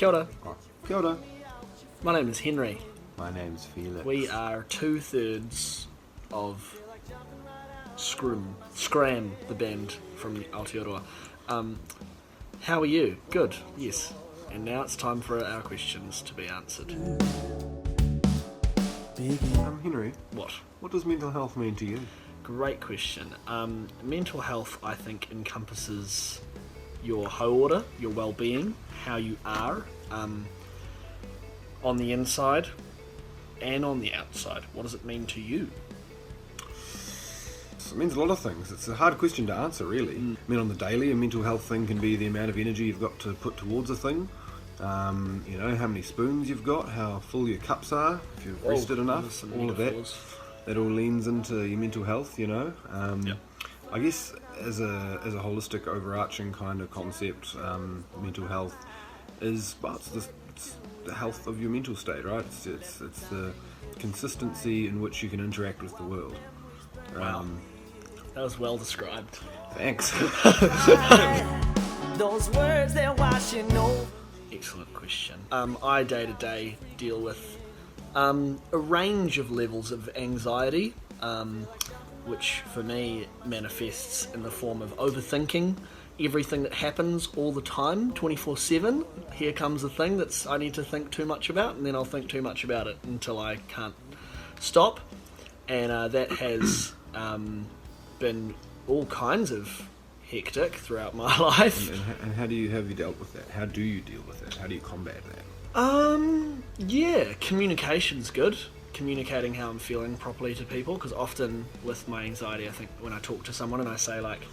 Kia ora. Oh, kia ora. My name is Henry. My name's Felix. We are 2/3 of Skram, the band from Aotearoa. How are you? Good, yes. And now it's time for our questions to be answered. Henry, What? what does mental health mean to you? Great question. Mental health, I think, encompasses your hauora, your well-being, how you are on the inside and on the outside. What does it mean to you? It means a lot of things. It's a hard question to answer, really. I mean, on the daily, a mental health thing can be the amount of energy you've got to put towards a thing. How many spoons you've got, how full your cups are, if you've rested enough, all of that. That all leans into your mental health, Yep. I guess as a holistic, overarching kind of concept, mental health is it's the health of your mental state, right? It's the consistency in which you can interact with the world. Wow. That was well described. Thanks. Those words they're washing over. Excellent question. I day to day deal with a range of levels of anxiety, which for me manifests in the form of overthinking everything that happens all the time, 24/7. Here comes a thing that I need to think too much about, and then I'll think too much about it until I can't stop. And that has been all kinds of hectic throughout my life. And how have you dealt with that? How do you deal with that? How do you combat that? Communication's good. Communicating how I'm feeling properly to people, because often with my anxiety, I think when I talk to someone and I say like,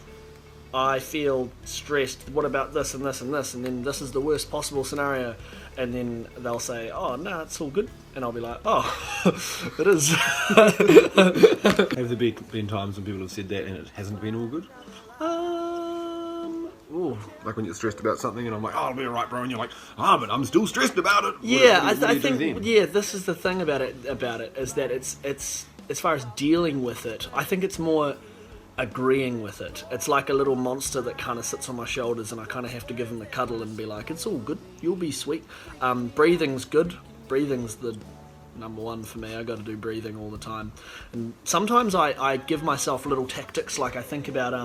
I feel stressed, what about this and this and this, and then this is the worst possible scenario, and then they'll say, oh no, it's all good, and I'll be like, oh, it is. Have there been times when people have said that and it hasn't been all good? Like when you're stressed about something and I'm like, oh, I'll be alright, bro, and you're like, but I'm still stressed about it. Yeah, I think this is the thing about it is that it's as far as dealing with it, I think it's more agreeing with it. It's like a little monster that kind of sits on my shoulders and I kind of have to give him a cuddle and be like, it's all good, you'll be sweet. Breathing's good. Breathing's the number one for me. I got to do breathing all the time, and sometimes I give myself little tactics, like I think about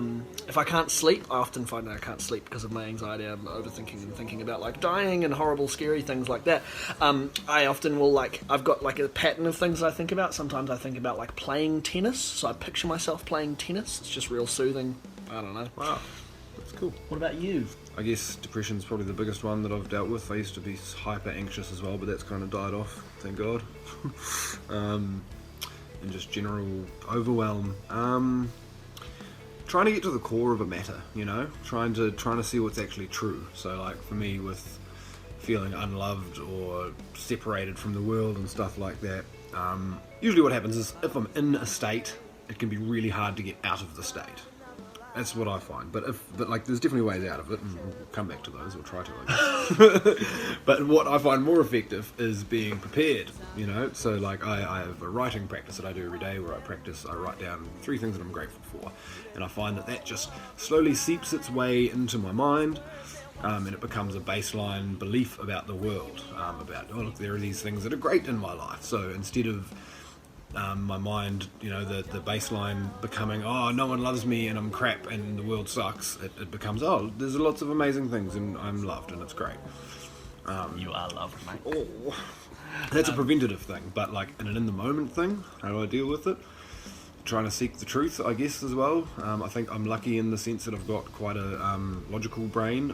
if I can't sleep, I often find that I can't sleep because of my anxiety. I'm overthinking and thinking about like dying and horrible scary things like that. I often will I've got like a pattern of things that I think about. Sometimes I think about like playing tennis, so I picture myself playing tennis. It's just real soothing. I don't know. Wow, that's cool. What about you? I guess depression's probably the biggest one that I've dealt with. I used to be hyper anxious as well, but that's kind of died off, thank God. And just general overwhelm. Trying to get to the core of a matter, trying to see what's actually true. So like for me, with feeling unloved or separated from the world and stuff like that, usually what happens is if I'm in a state, it can be really hard to get out of the state. That's what I find, but there's definitely ways out of it, and we'll come back to those, or try to, I guess. But what I find more effective is being prepared, so like I have a writing practice that I do every day where I write down 3 things that I'm grateful for, and I find that just slowly seeps its way into my mind, and it becomes a baseline belief about the world, about, oh look, there are these things that are great in my life, so instead of my mind, the baseline becoming, oh, no one loves me and I'm crap and the world sucks, it becomes, oh, there's lots of amazing things and I'm loved and it's great. You are loved, mate. Oh, that's a preventative thing, but like in the moment thing, how do I deal with it? Trying to seek the truth, I guess, as well. I think I'm lucky in the sense that I've got quite a logical brain.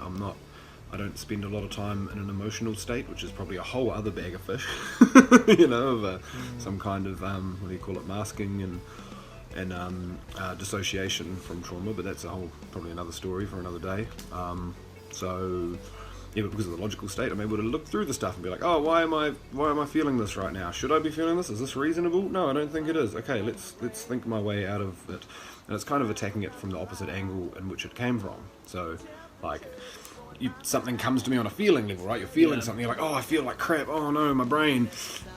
I don't spend a lot of time in an emotional state, which is probably a whole other bag of fish, some kind of, masking and dissociation from trauma, but that's probably another story for another day. But because of the logical state, I'm able to look through the stuff and be like, oh, why am I feeling this right now? Should I be feeling this? Is this reasonable? No, I don't think it is. Okay, let's think my way out of it. And it's kind of attacking it from the opposite angle in which it came from. So, like, something comes to me on a feeling level, right? You're feeling something, you're like, oh, I feel like crap, oh no, my brain.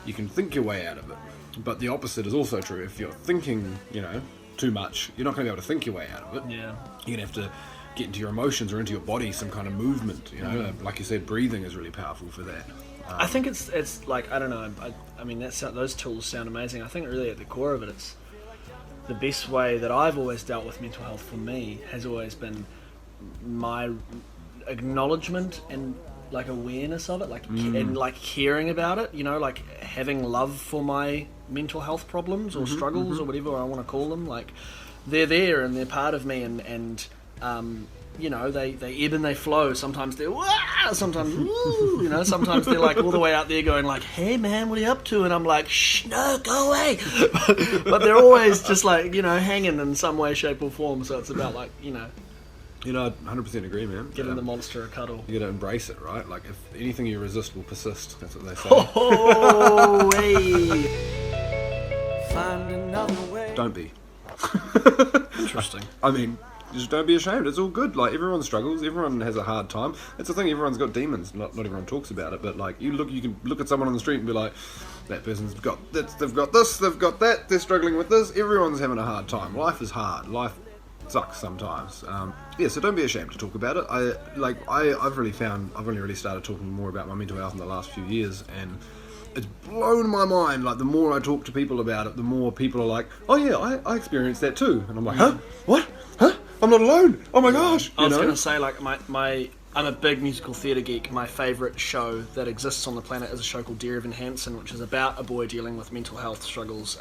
You can think your way out of it. But the opposite is also true. If you're thinking, too much, you're not going to be able to think your way out of it. Yeah. You're going to have to get into your emotions or into your body, some kind of movement. You know, like you said, breathing is really powerful for that. I think it's like, I don't know. I mean, those tools sound amazing. I think really at the core of it, it's the best way that I've always dealt with mental health for me has always been my acknowledgement and like awareness of it, like and like caring about it. You know, like having love for my mental health problems or struggles or whatever I want to call them. Like they're there and they're part of me, and you know, they ebb and they flow. Sometimes they're wah, sometimes woo, you know, sometimes they're like all the way out there going like, hey man, what are you up to? And I'm like, shh, no, go away. But they're always just like, you know, hanging in some way, shape or form. So it's about like, you know, I 100% agree, man. giving the monster a cuddle. You got to embrace it, right? Like, if anything you resist will persist. That's what they say. Oh, hey. Find another way. Don't be. Interesting. I mean, just don't be ashamed. It's all good. Like, everyone struggles. Everyone has a hard time. That's the thing. Everyone's got demons. Not everyone talks about it, but like, you can look at someone on the street and be like, that person's got this, they've got this, they've got that, they're struggling with this. Everyone's having a hard time. Life is hard. Life sucks sometimes. So don't be ashamed to talk about it. I've only really started talking more about my mental health in the last few years, and it's blown my mind. Like, the more I talk to people about it, the more people are like, oh yeah, I experienced that too. And I'm like, huh? What? Huh? I'm not alone. Oh my gosh. I was going to say, like, I'm a big musical theatre geek. My favourite show that exists on the planet is a show called Dear Evan Hansen, which is about a boy dealing with mental health struggles.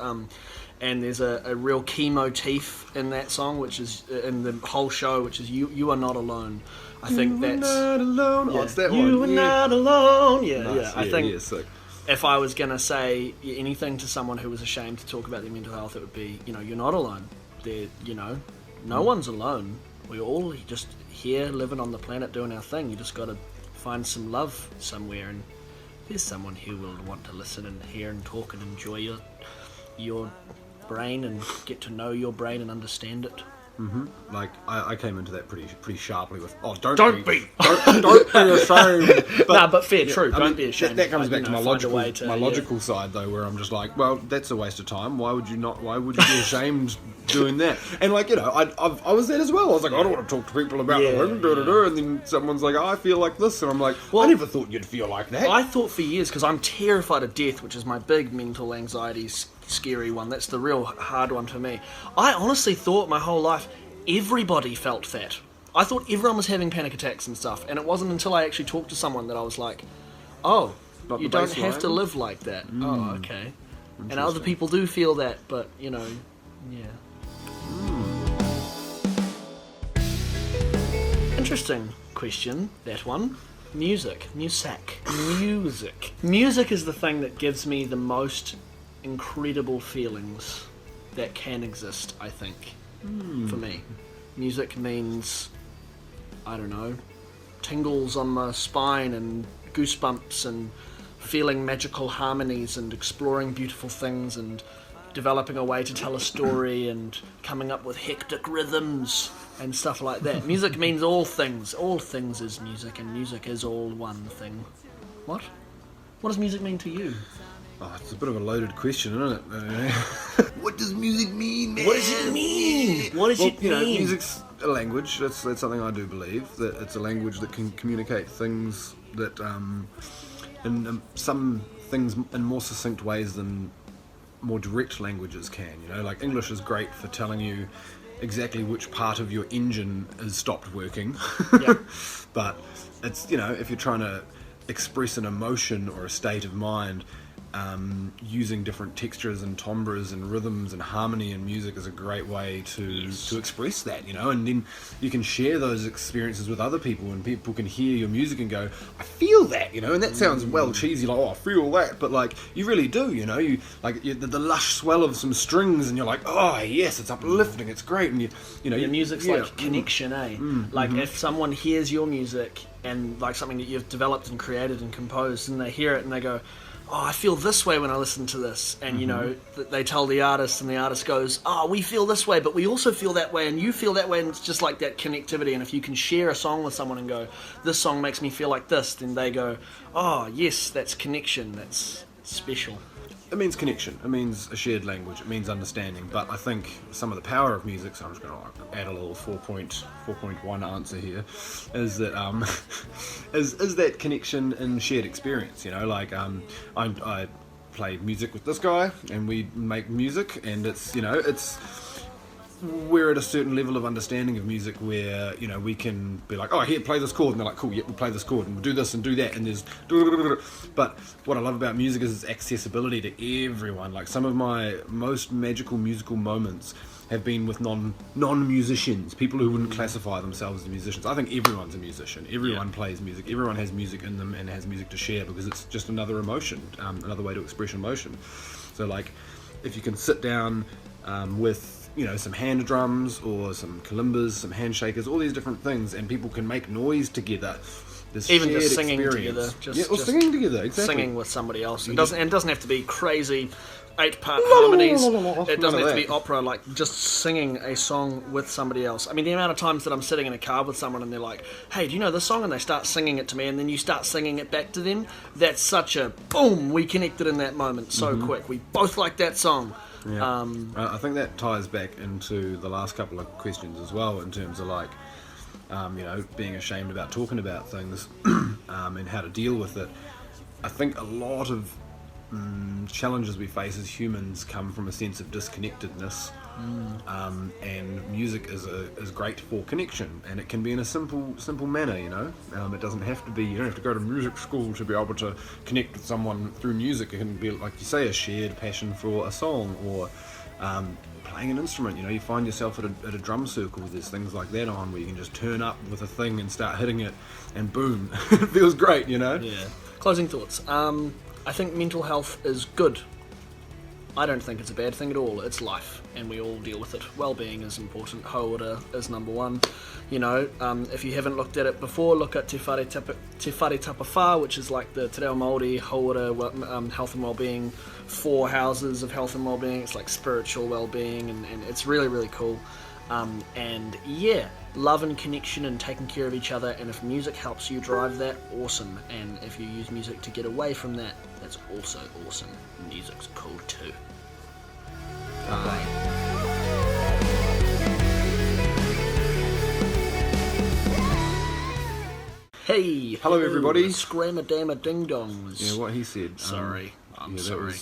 And there's a real key motif in that song, which is in the whole show, which is you are not alone. I think that's not alone. Yeah, oh, it's that you one. are not alone. Yeah, Nice. yeah. I think sick. if I was going to say anything to someone who was ashamed to talk about their mental health, it would be, you know, you're not alone. No one's alone. We're all just here living on the planet doing our thing. You just got to find some love somewhere, and there's someone who will want to listen and hear and talk and enjoy your brain and get to know your brain and understand it. Like, I came into that pretty sharply with, don't be ashamed. But fair, true. Don't be ashamed. That comes back to my find a logical side though, where I'm just like, well, that's a waste of time. Why would you be ashamed doing that? And like, you know, I was that as well. I was like, I don't want to talk to people about and then someone's like, I feel like this, and I'm like, well, I never thought you'd feel like that. I thought for years, because I'm terrified of death, which is my big mental anxiety scary one. That's the real hard one for me. I honestly thought my whole life everybody felt that. I thought everyone was having panic attacks and stuff, and it wasn't until I actually talked to someone that I was like, oh, you don't have to live like that. Oh, okay. And other people do feel that, but, you know, yeah. Interesting question, that one. Music is the thing that gives me the most incredible feelings that can exist, I think, for me. Music means, I don't know, tingles on my spine and goosebumps and feeling magical harmonies and exploring beautiful things and developing a way to tell a story and coming up with hectic rhythms and stuff like that. Music means all things. All things is music, and music is all one thing. What? What does music mean to you? Oh, it's a bit of a loaded question, isn't it? What does music mean, man? What does it mean? What does it mean? You know, music's a language. That's something I do believe, that it's a language that can communicate things that, in some things in more succinct ways than more direct languages can. You know, like English is great for telling you exactly which part of your engine has stopped working. Yeah. But it's, you know, if you're trying to express an emotion or a state of mind, using different textures and timbres and rhythms and harmony in music is a great way to express that, you know, and then you can share those experiences with other people, and people can hear your music and go, I feel that, you know, and that sounds well cheesy, like, oh, I feel that, but like, you really do, you know, you like the lush swell of some strings, and you're like, oh yes, it's uplifting, it's great, and you know, your music's like connection, like if someone hears your music and like something that you've developed and created and composed, and they hear it and they go, oh, I feel this way when I listen to this, and you know, they tell the artist, and the artist goes, oh, we feel this way, but we also feel that way, and you feel that way, and it's just like that connectivity. And if you can share a song with someone and go, this song makes me feel like this, then they go, oh yes, that's connection, special? It means connection. It means a shared language. It means understanding. But I think some of the power of music, so I'm just going to add a little 4.1 answer here, is that is that connection and shared experience. You know, like I play music with this guy, and we make music, and it's, you know, it's, we're at a certain level of understanding of music where, you know, we can be like, oh, here, play this chord, and they're like, cool, yeah, we'll play this chord, and we'll do this and do that, and there's, but what I love about music is its accessibility to everyone. Like, some of my most magical musical moments have been with non-musicians, people who wouldn't classify themselves as musicians. I think everyone's a musician. Everyone plays music. Everyone has music in them and has music to share, because it's just another emotion, another way to express emotion. So, like, if you can sit down with, you know, some hand drums or some kalimbas, some handshakers, all these different things, and people can make noise together. This Even just shared singing experience. together. Or singing together, exactly. Singing with somebody else. It doesn't have to be crazy 8-part harmonies. It doesn't have to be opera, like just singing a song with somebody else. I mean, the amount of times that I'm sitting in a car with someone and they're like, hey, do you know this song? And they start singing it to me, and then you start singing it back to them. That's such a boom, we connected in that moment so quick. We both like that song. Yeah. I think that ties back into the last couple of questions as well, in terms of, like, you know, being ashamed about talking about things and how to deal with it. I think a lot of challenges we face as humans come from a sense of disconnectedness, and music is great for connection, and it can be in a simple manner, you know. It doesn't have to be, you don't have to go to music school to be able to connect with someone through music. It can be, like you say, a shared passion for a song, or playing an instrument. You know, you find yourself at a drum circle, there's things like that on, where you can just turn up with a thing and start hitting it, and boom, it feels great, you know. Yeah. Closing thoughts. I think mental health is good. I don't think it's a bad thing at all. It's life, and we all deal with it. Well-being is important. Hauora is number one. You know, if you haven't looked at it before, look at Te Whare Tapa Whā, which is like the Te Reo Māori Hauora health and well-being, 4 houses of health and well-being. It's like spiritual well-being, and it's really, really cool. And yeah, love and connection and taking care of each other, and if music helps you drive that, awesome. And if you use music to get away from that, that's also awesome. Music's cool too. Bye. Hey! Hello everybody. Scram-a-dam-a-ding-dongs. Yeah, what he said. Sorry. I'm yeah, sorry.